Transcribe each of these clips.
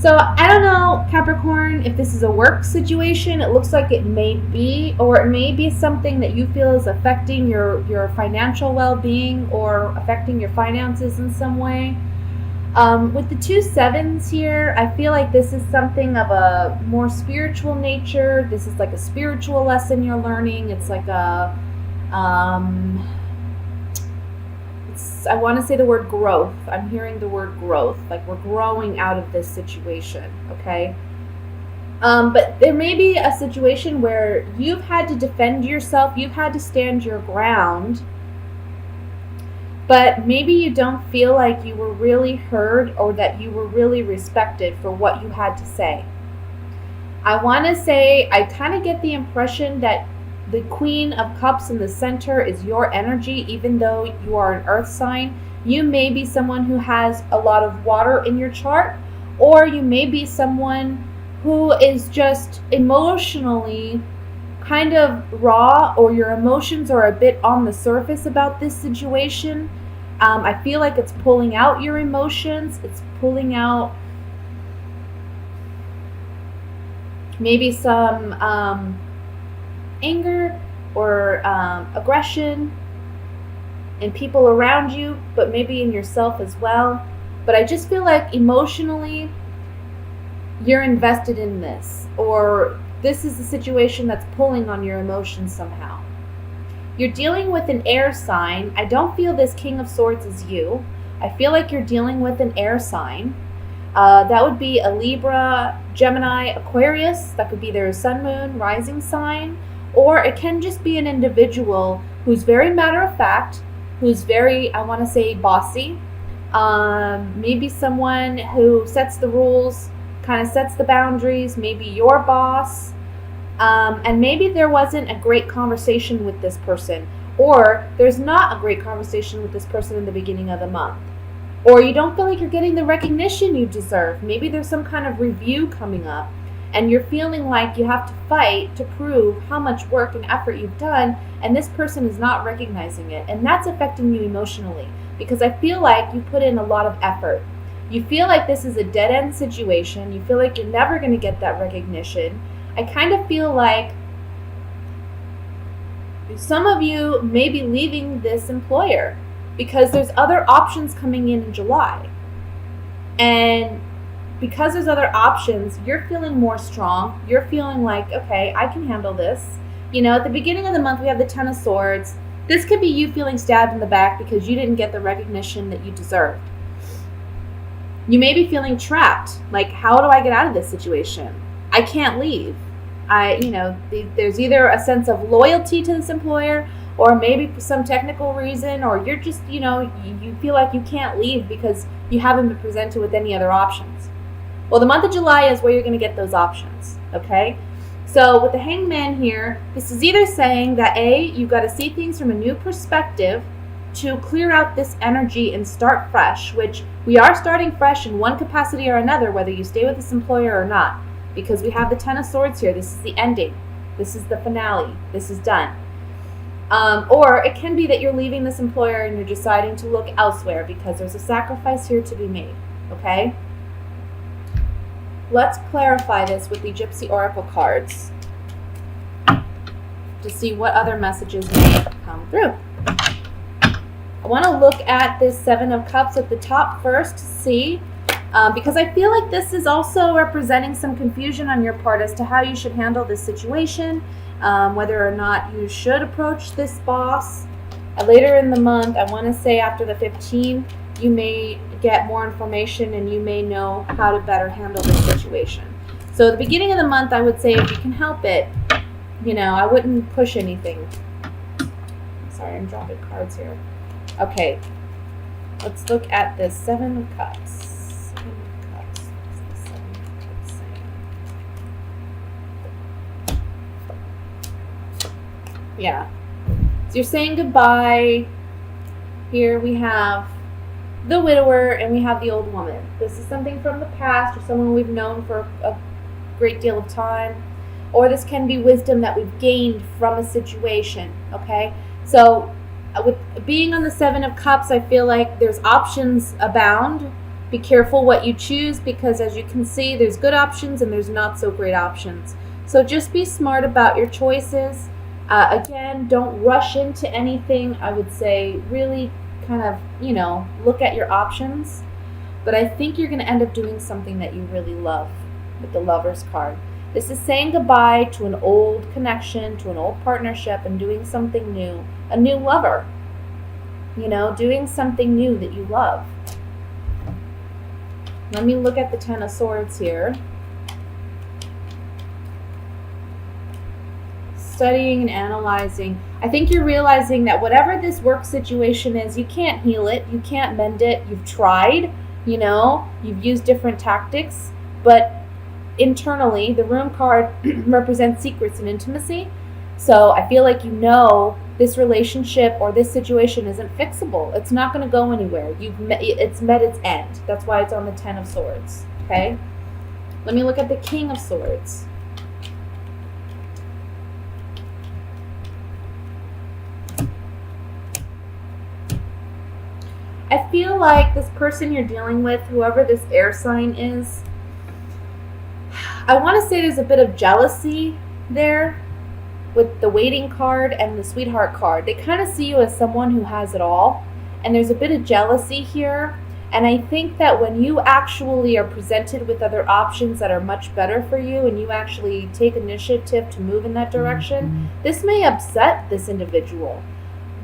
So I don't know, Capricorn, if this is a work situation. It looks like it may be, or it may be something that you feel is affecting your financial well-being or affecting your finances in some way. With the two sevens here, I feel like this is something of a more spiritual nature. This is like a spiritual lesson you're learning. It's like I want to say the word growth. I'm hearing the word growth. Like we're growing out of this situation, okay? But there may be a situation where you've had to defend yourself. You've had to stand your ground. But maybe you don't feel like you were really heard or that you were really respected for what you had to say. I want to say, I kind of get the impression that the Queen of Cups in the center is your energy, even though you are an earth sign. You may be someone who has a lot of water in your chart, or you may be someone who is just emotionally kind of raw, or your emotions are a bit on the surface about this situation. I feel like it's pulling out your emotions. It's pulling out maybe some anger or aggression in people around you, but maybe in yourself as well. But I just feel like emotionally you're invested in this, or this is a situation that's pulling on your emotions somehow. You're dealing with an air sign. I don't feel this King of Swords is you. I feel like you're dealing with an air sign. That would be a Libra, Gemini, Aquarius. That could be their sun, moon, rising sign. Or it can just be an individual who's very matter of fact, who's very, I want to say, bossy. Maybe someone who sets the rules, kind of sets the boundaries, maybe your boss. And maybe there wasn't a great conversation with this person, or there's not a great conversation with this person in the beginning of the month. Or you don't feel like you're getting the recognition you deserve. Maybe there's some kind of review coming up, and you're feeling like you have to fight to prove how much work and effort you've done, and this person is not recognizing it. And that's affecting you emotionally, because I feel like you put in a lot of effort. You feel like this is a dead-end situation. You feel like you're never going to get that recognition. I kind of feel like some of you may be leaving this employer because there's other options coming in July. And because there's other options, you're feeling more strong. You're feeling like, okay, I can handle this. You know, at the beginning of the month, we have the Ten of Swords. This could be you feeling stabbed in the back because you didn't get the recognition that you deserved. You may be feeling trapped. Like, how do I get out of this situation? I can't leave. There's either a sense of loyalty to this employer, or maybe for some technical reason, or you're just, you feel like you can't leave because you haven't been presented with any other options. Well, the month of July is where you're going to get those options, okay? So with the Hangman here, this is either saying that A, you've got to see things from a new perspective to clear out this energy and start fresh, which we are starting fresh in one capacity or another, whether you stay with this employer or not. Because we have the Ten of Swords here. This is the ending. This is the finale. This is done. Or it can be that you're leaving this employer and you're deciding to look elsewhere because there's a sacrifice here to be made. Okay? Let's clarify this with the Gypsy Oracle cards to see what other messages may come through. I want to look at this Seven of Cups at the top first to see. Because I feel like this is also representing some confusion on your part as to how you should handle this situation, whether or not you should approach this boss. Later in the month, I want to say after the 15th, you may get more information and you may know how to better handle this situation. So at the beginning of the month, I would say if you can help it, I wouldn't push anything. Sorry, I'm dropping cards here. Okay, let's look at this Seven of Cups. Yeah. So you're saying goodbye. Here we have the widower and we have the old woman. This is something from the past or someone we've known for a great deal of time. Or this can be wisdom that we've gained from a situation. Okay? So with being on the Seven of Cups, I feel like there's options abound Be careful what you choose, because as you can see, there's good options and there's not so great options. So just be smart about your choices. Again, don't rush into anything. I would say really kind of, look at your options. But I think you're going to end up doing something that you really love with the Lover's card. This is saying goodbye to an old connection, to an old partnership, and doing something new. A new lover. Doing something new that you love. Let me look at the Ten of Swords here. Studying and analyzing. I think you're realizing that whatever this work situation is, you can't heal it. You can't mend it. You've tried, you've used different tactics, but internally, the Room card represents secrets and intimacy. So I feel like this relationship or this situation isn't fixable. It's not going to go anywhere. It's met its end. That's why it's on the Ten of Swords. Okay? Let me look at the King of Swords. I feel like this person you're dealing with, whoever this air sign is, I want to say there's a bit of jealousy there with the Waiting card and the Sweetheart card. They kind of see you as someone who has it all, and there's a bit of jealousy here. And I think that when you actually are presented with other options that are much better for you, and you actually take initiative to move in that direction, this may upset this individual.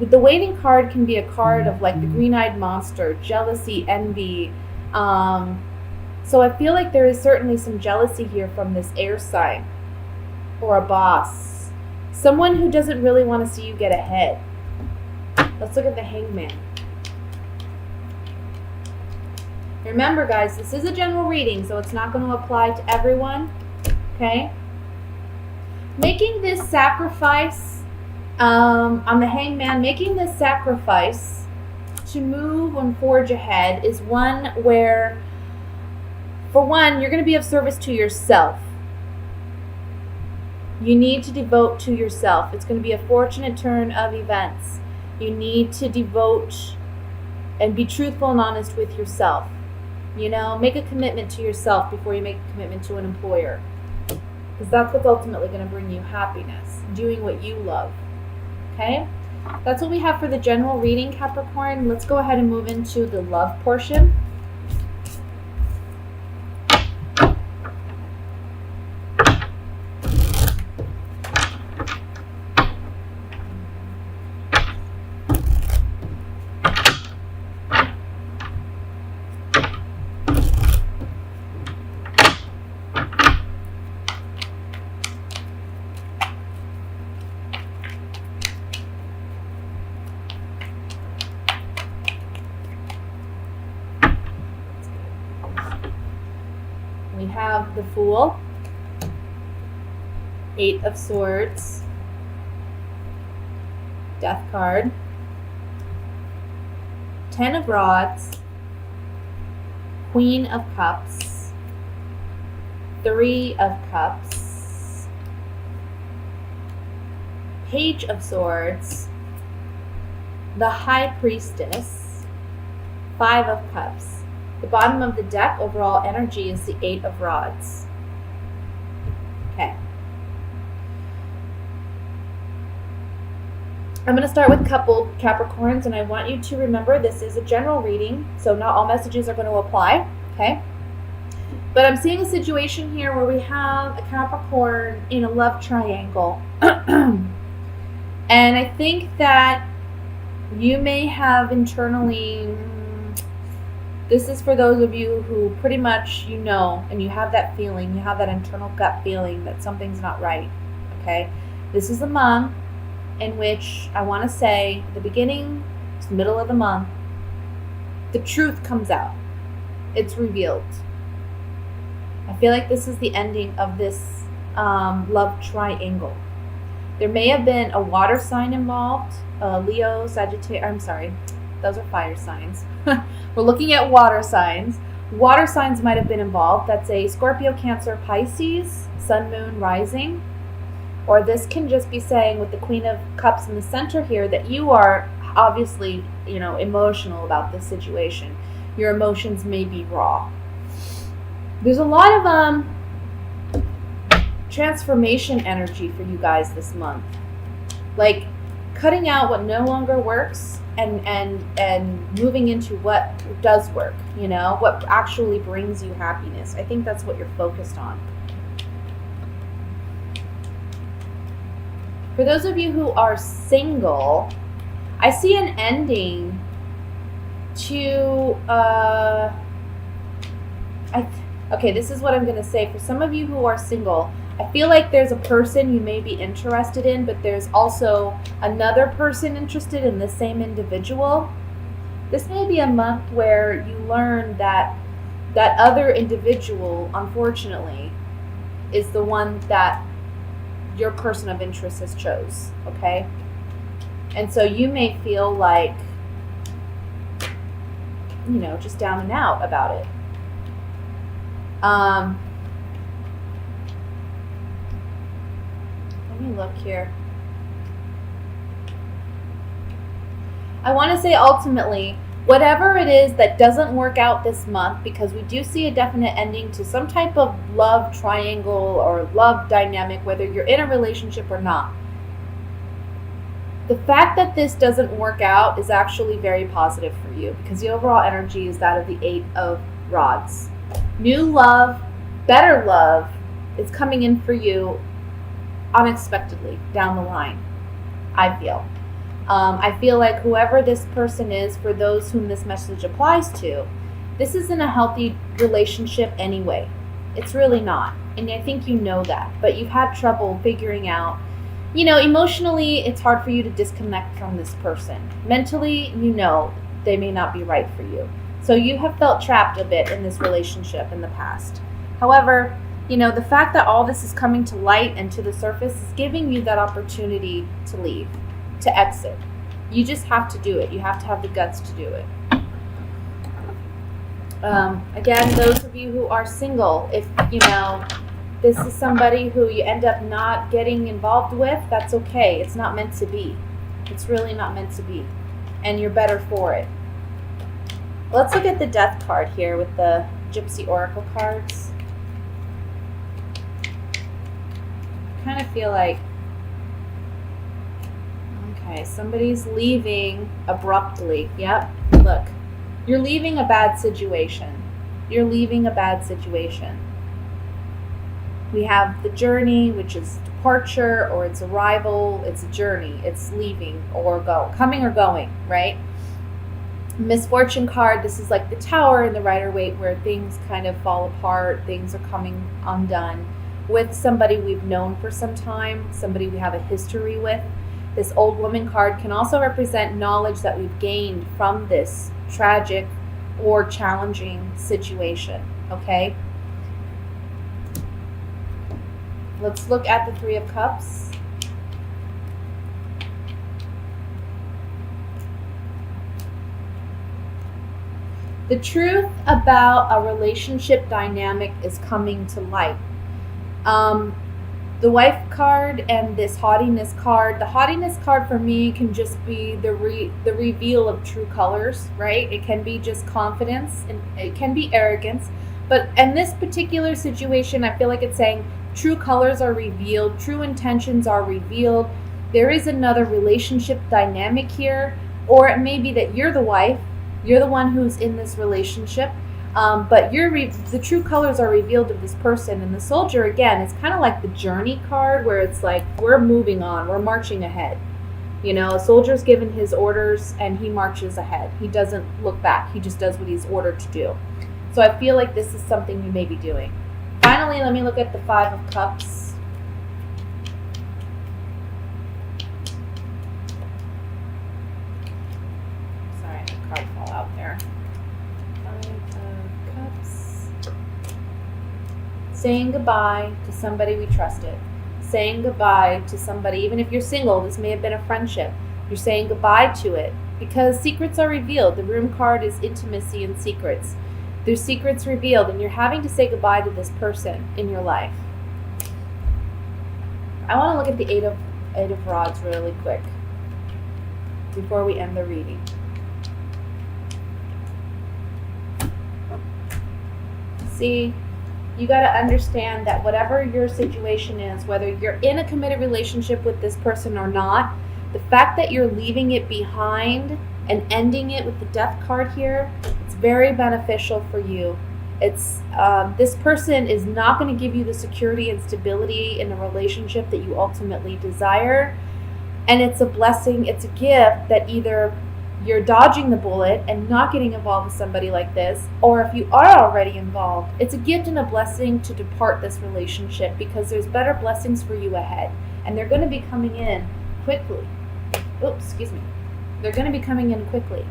The Waiting card can be a card of like the green-eyed monster, jealousy, envy. So I feel like there is certainly some jealousy here from this air sign or a boss. Someone who doesn't really want to see you get ahead. Let's look at the Hangman. Remember, guys, this is a general reading, so it's not going to apply to everyone. Okay? Making this sacrifice on the Hangman, making this sacrifice to move and forge ahead is one where, for one, you're going to be of service to yourself. You need to devote to yourself. It's going to be a fortunate turn of events. You need to devote and be truthful and honest with yourself. Make a commitment to yourself before you make a commitment to an employer. Because that's what's ultimately going to bring you happiness. Doing what you love. Okay? That's what we have for the general reading, Capricorn. Let's go ahead and move into the love portion. We have the Fool, Eight of Swords, Death card, Ten of Rods, Queen of Cups, Three of Cups, Page of Swords, the High Priestess, Five of Cups. The bottom of the deck, overall energy, is the Eight of Rods. Okay. I'm going to start with coupled Capricorns, and I want you to remember this is a general reading, so not all messages are going to apply, okay? But I'm seeing a situation here where we have a Capricorn in a love triangle. And I think that you may have internally... This is for those of you who pretty much and you have that feeling, you have that internal gut feeling that something's not right, okay? This is a month in which I want to say the beginning to middle of the month, the truth comes out. It's revealed. I feel like this is the ending of this love triangle. There may have been a water sign involved, Leo, Sagittarius, those are fire signs. We're looking at water signs. Water signs might have been involved. That's a Scorpio, Cancer, Pisces, Sun, Moon, Rising. Or this can just be saying with the Queen of Cups in the center here that you are obviously, emotional about this situation. Your emotions may be raw. There's a lot of transformation energy for you guys this month. Like cutting out what no longer works and moving into what does work, you know, what actually brings you happiness. I think that's what you're focused on. For those of you who are single, I see an ending to okay, this is what I'm going to say. For some of you who are single, I feel like there's a person you may be interested in, but there's also another person interested in the same individual. This may be a month where you learn that that other individual, unfortunately, is the one that your person of interest has chose, okay? And so you may feel like, you know, just down and out about it. Let me look here. I want to say ultimately, whatever it is that doesn't work out this month, because we do see a definite ending to some type of love triangle or love dynamic, whether you're in a relationship or not. The fact that this doesn't work out is actually very positive for you, because the overall energy is that of the 8 of Rods. New love, better love is coming in for you unexpectedly down the line, I feel. I feel like whoever this person is, for those whom this message applies to, this isn't a healthy relationship anyway. It's really not. And I think you know that. But you've had trouble figuring out, you know, emotionally, it's hard for you to disconnect from this person. Mentally, you know, they may not be right for you. So you have felt trapped a bit in this relationship in the past. However, you know, the fact that all this is coming to light and to the surface is giving you that opportunity to leave, to exit. You just have to do it. You have to have the guts to do it. Again, those of you who are single, if, you know, this is somebody who you end up not getting involved with, that's okay. It's not meant to be. It's really not meant to be. And you're better for it. Let's look at the Death card here with the Gypsy Oracle cards. I kind of feel like, okay, somebody's leaving abruptly. Yep, look. You're leaving a bad situation. You're leaving a bad situation. We have the Journey, which is departure, or it's arrival. It's a journey. It's leaving or coming or going, right? Misfortune card, this is like the Tower in the Rider-Waite, where things kind of fall apart, things are coming undone with somebody we've known for some time, somebody we have a history with. This Old Woman card can also represent knowledge that we've gained from this tragic or challenging situation, okay? Let's look at the Three of Cups. The truth about a relationship dynamic is coming to light. The Wife card and this Haughtiness card. The Haughtiness card for me can just be the reveal of true colors, right? It can be just confidence and it can be arrogance. But in this particular situation, I feel like it's saying true colors are revealed, true intentions are revealed. There is another relationship dynamic here, or it may be that you're the wife. You're the one who's in this relationship, but the true colors are revealed of this person. And the Soldier, again, is kind of like the Journey card, where it's like we're moving on, we're marching ahead. You know, a soldier's given his orders and he marches ahead. He doesn't look back. He just does what he's ordered to do. So I feel like this is something you may be doing. Finally, let me look at the Five of Cups. Card fall out there. Five of Cups. Saying goodbye to somebody we trusted. Saying goodbye to somebody, even if you're single, this may have been a friendship. You're saying goodbye to it because secrets are revealed. The Room card is intimacy and secrets. There's secrets revealed, and you're having to say goodbye to this person in your life. I want to look at the Eight of Rods really quick before we end the reading. See, you got to understand that whatever your situation is, whether you're in a committed relationship with this person or not, the fact that you're leaving it behind and ending it with the death card here, it's very beneficial for you. It's this person is not going to give you the security and stability in a relationship that you ultimately desire, and it's a blessing, it's a gift that either you're dodging the bullet and not getting involved with somebody like this, or if you are already involved, it's a gift and a blessing to depart this relationship, because there's better blessings for you ahead, and they're going to be coming in quickly. Oops, excuse me. They're going to be coming in quickly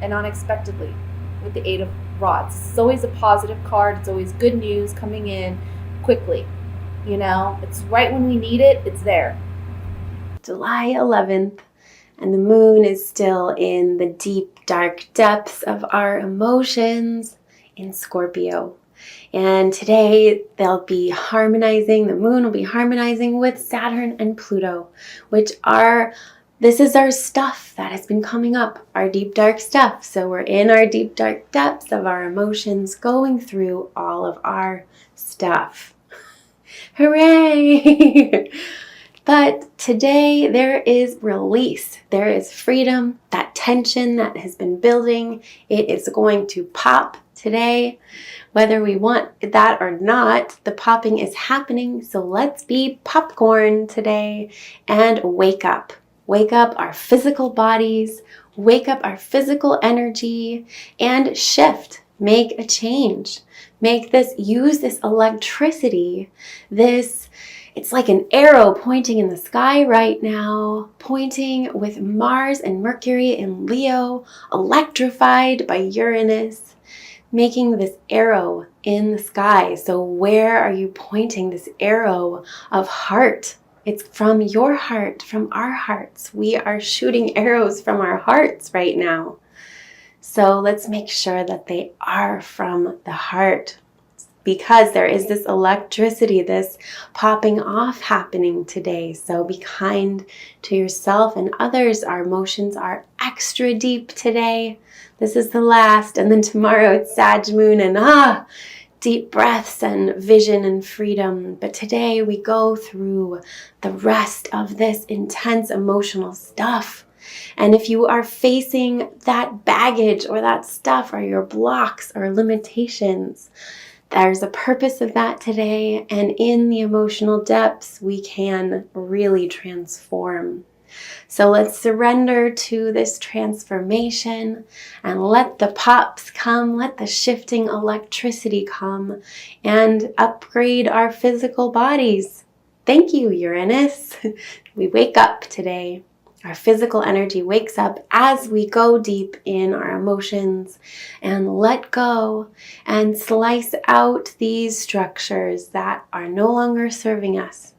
and unexpectedly with the Eight of Rods. It's always a positive card. It's always good news coming in quickly. You know, it's right when we need it, it's there. July 11th. And the moon is still in the deep, dark depths of our emotions in Scorpio. And today they'll be harmonizing, the moon will be harmonizing with Saturn and Pluto, this is our stuff that has been coming up, our deep, dark stuff. So we're in our deep, dark depths of our emotions, going through all of our stuff. Hooray! But today there is release, there is freedom, that tension that has been building, it is going to pop today. Whether we want that or not, the popping is happening, so let's be popcorn today and wake up. Wake up our physical bodies, wake up our physical energy, and shift, make a change. Use this electricity, it's like an arrow pointing in the sky right now, pointing with Mars and Mercury in Leo, electrified by Uranus, making this arrow in the sky. So where are you pointing this arrow of heart? It's from your heart, from our hearts. We are shooting arrows from our hearts right now. So let's make sure that they are from the heart, because there is this electricity, this popping off happening today. So be kind to yourself and others. Our emotions are extra deep today. This is the last, and then tomorrow it's Sag Moon and deep breaths and vision and freedom. But today we go through the rest of this intense emotional stuff. And if you are facing that baggage or that stuff or your blocks or limitations, there's a purpose of that today, and in the emotional depths, we can really transform. So let's surrender to this transformation and let the pops come, let the shifting electricity come, and upgrade our physical bodies. Thank you, Uranus. We wake up today. Our physical energy wakes up as we go deep in our emotions and let go and slice out these structures that are no longer serving us.